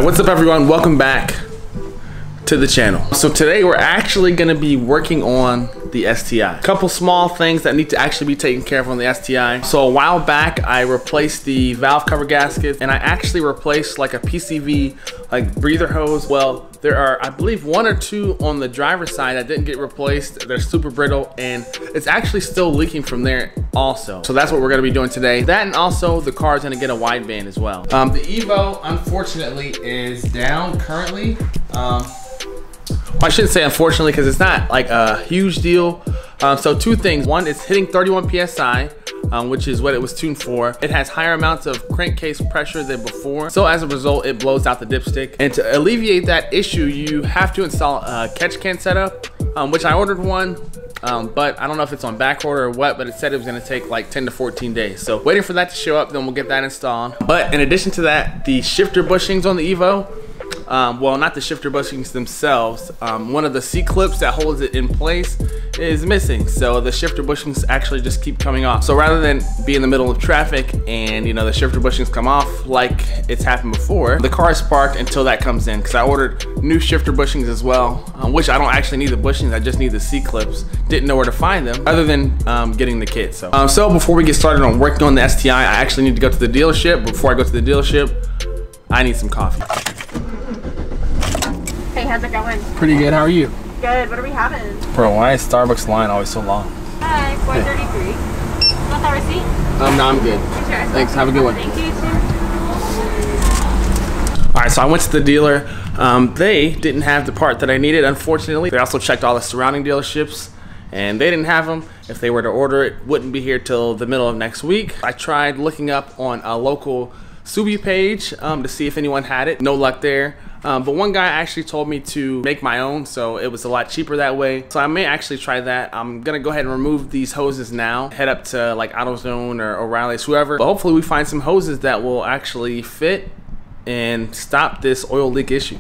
Alright, what's up everyone? Welcome back to the channel. So today we're actually going to be working on the STI. A couple small things that need to actually be taken care of on the STI. So a while back I replaced the valve cover gaskets, and I actually replaced like a PCV like breather hose. Well, there are, I believe, one or two on the driver's side that didn't get replaced. They're super brittle and it's actually still leaking from there also. So that's what we're gonna be doing today. That, and also the car is gonna get a wideband as well. The Evo, unfortunately, is down currently. Well, I shouldn't say unfortunately, because it's not like a huge deal. So two things. One, it's hitting 31 PSI. Which is what it was tuned for. It has higher amounts of crankcase pressure than before, so as a result it blows out the dipstick. And to alleviate that issue, you have to install a catch can setup, which I ordered one, but I don't know if it's on back order or what, but it said it was going to take like 10 to 14 days. So waiting for that to show up, then we'll get that installed. But in addition to that, the shifter bushings on the Evo, well, not the shifter bushings themselves, one of the C-clips that holds it in place is missing. So the shifter bushings actually just keep coming off. So rather than be in the middle of traffic and, you know, the shifter bushings come off like it's happened before, the car is parked until that comes in, because I ordered new shifter bushings as well, which I don't actually need the bushings, I just need the C-clips. Didn't know where to find them other than getting the kit. So before we get started on working on the STI, I actually need to go to the dealership. Before I go to the dealership, I need some coffee. Hey, how's it going? Pretty good, how are you? Good, what are we having? Bro, why is Starbucks line always so long? Hi, 433. Want that receipt? No, I'm good. Sure. Thanks, have a good one. Thank you, too. All right, so I went to the dealer. They didn't have the part that I needed, unfortunately. They also checked all the surrounding dealerships, and they didn't have them. If they were to order it, wouldn't be here till the middle of next week. I tried looking up on a local Subi page to see if anyone had it. No luck there. But one guy actually told me to make my own, so it was a lot cheaper that way. So I may actually try that. I'm gonna go ahead and remove these hoses now. Head up to like AutoZone or O'Reilly's, whoever. But hopefully we find some hoses that will actually fit and stop this oil leak issue.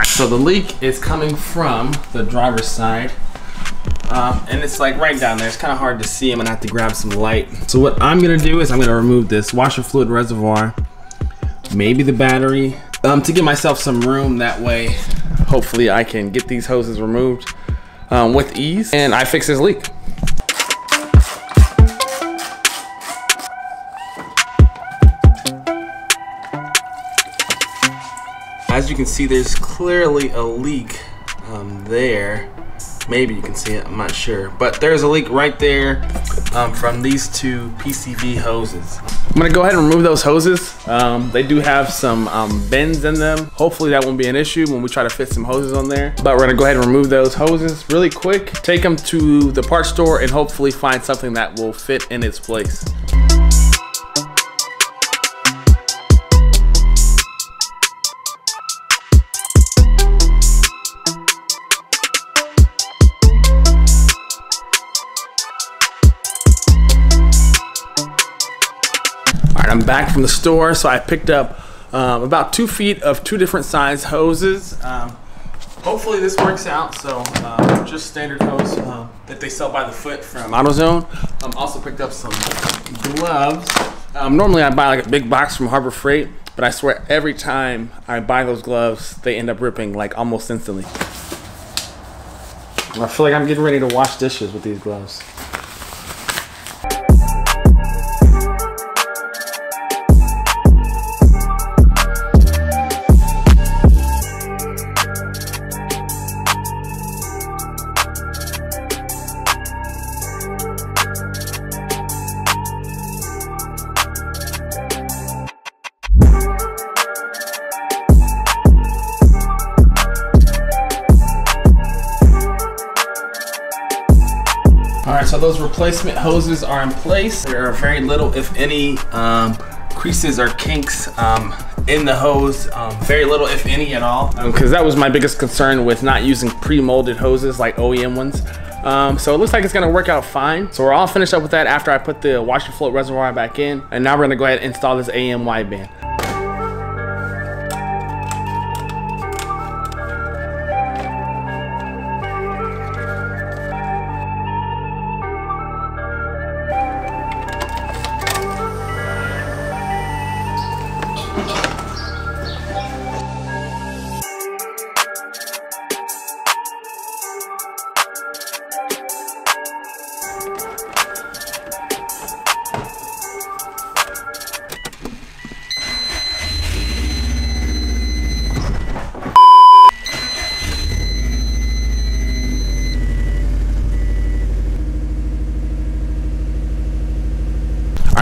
So the leak is coming from the driver's side, and it's like right down there. It's kind of hard to see. I'm gonna have to grab some light. So what I'm gonna do is I'm gonna remove this washer fluid reservoir, maybe the battery, to give myself some room. That way, hopefully I can get these hoses removed with ease, and I fix this leak. As you can see, there's clearly a leak there. Maybe you can see it, I'm not sure. But there's a leak right there from these two PCV hoses. I'm gonna go ahead and remove those hoses. They do have some bends in them. Hopefully that won't be an issue when we try to fit some hoses on there. But we're gonna go ahead and remove those hoses really quick, take them to the parts store, and hopefully find something that will fit in its place. I'm back from the store, so I picked up about 2 feet of 2 different size hoses. Hopefully this works out. So just standard hose that they sell by the foot from AutoZone. Also picked up some gloves. Normally I buy like a big box from Harbor Freight, but I swear every time I buy those gloves, they end up ripping like almost instantly. I feel like I'm getting ready to wash dishes with these gloves. Alright, so those replacement hoses are in place. There are very little, if any, creases or kinks in the hose. Very little, if any, at all. Because that was my biggest concern with not using pre-molded hoses like OEM ones. So it looks like it's gonna work out fine. So we're all finished up with that after I put the washer float reservoir back in. And now we're gonna go ahead and install this AM wideband.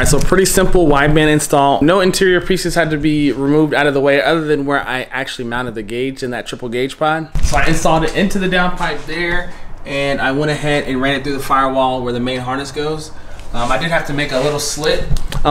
so pretty simple wideband install. No interior pieces had to be removed out of the way other than where I actually mounted the gauge in that triple gauge pod. So I installed it into the downpipe there, and I went ahead and ran it through the firewall where the main harness goes. I did have to make a little slit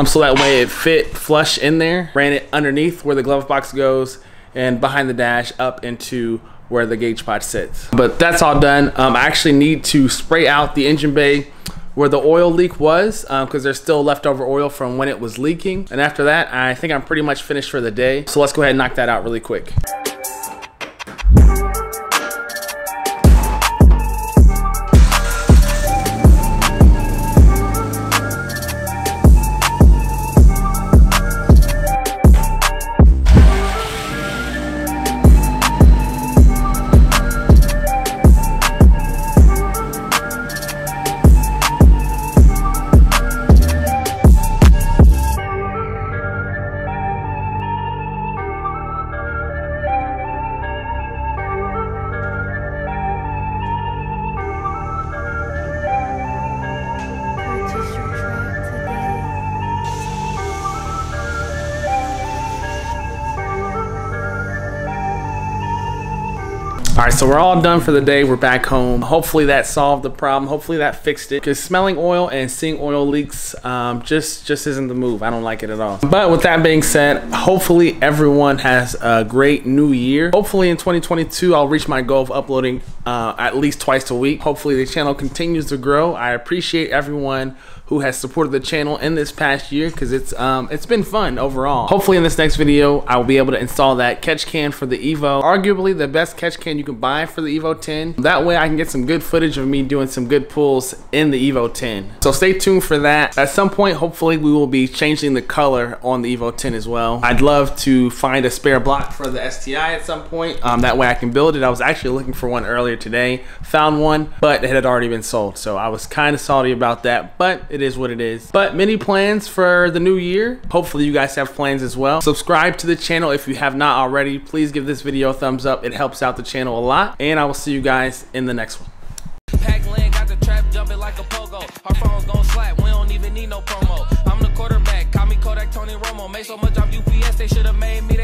so that way it fit flush in there. Ran it underneath where the glove box goes and behind the dash up into where the gauge pod sits. But that's all done. I actually need to spray out the engine bay where the oil leak was because there's still leftover oil from when it was leaking. And after that, I think I'm pretty much finished for the day. So let's go ahead and knock that out really quick. All right, so we're all done for the day. We're back home. Hopefully that solved the problem. Hopefully that fixed it, because smelling oil and seeing oil leaks just isn't the move. I don't like it at all. But with that being said, hopefully everyone has a great new year. Hopefully in 2022, I'll reach my goal of uploading at least twice a week. Hopefully the channel continues to grow. I appreciate everyone who has supported the channel in this past year, because it's been fun overall. Hopefully in this next video, I will be able to install that catch can for the Evo. Arguably the best catch can you can buy for the Evo 10. That way I can get some good footage of me doing some good pulls in the Evo 10. So stay tuned for that. At some point, hopefully we will be changing the color on the Evo 10 as well. I'd love to find a spare block for the STI at some point. That way I can build it. I was actually looking for one earlier today. Found one, but it had already been sold. So I was kind of salty about that, but it is what it is. But many plans for the new year. Hopefully you guys have plans as well. Subscribe to the channel if you have not already. Please give this video a thumbs up. It helps out the channel a lot. And I will see you guys in the next one. Got the trap jumping like a pogo. Our phones gon' slap. We don't even need no promo. I'm the quarterback. Call me Kodak Tony Romo. Made so much off UPS, they should have made me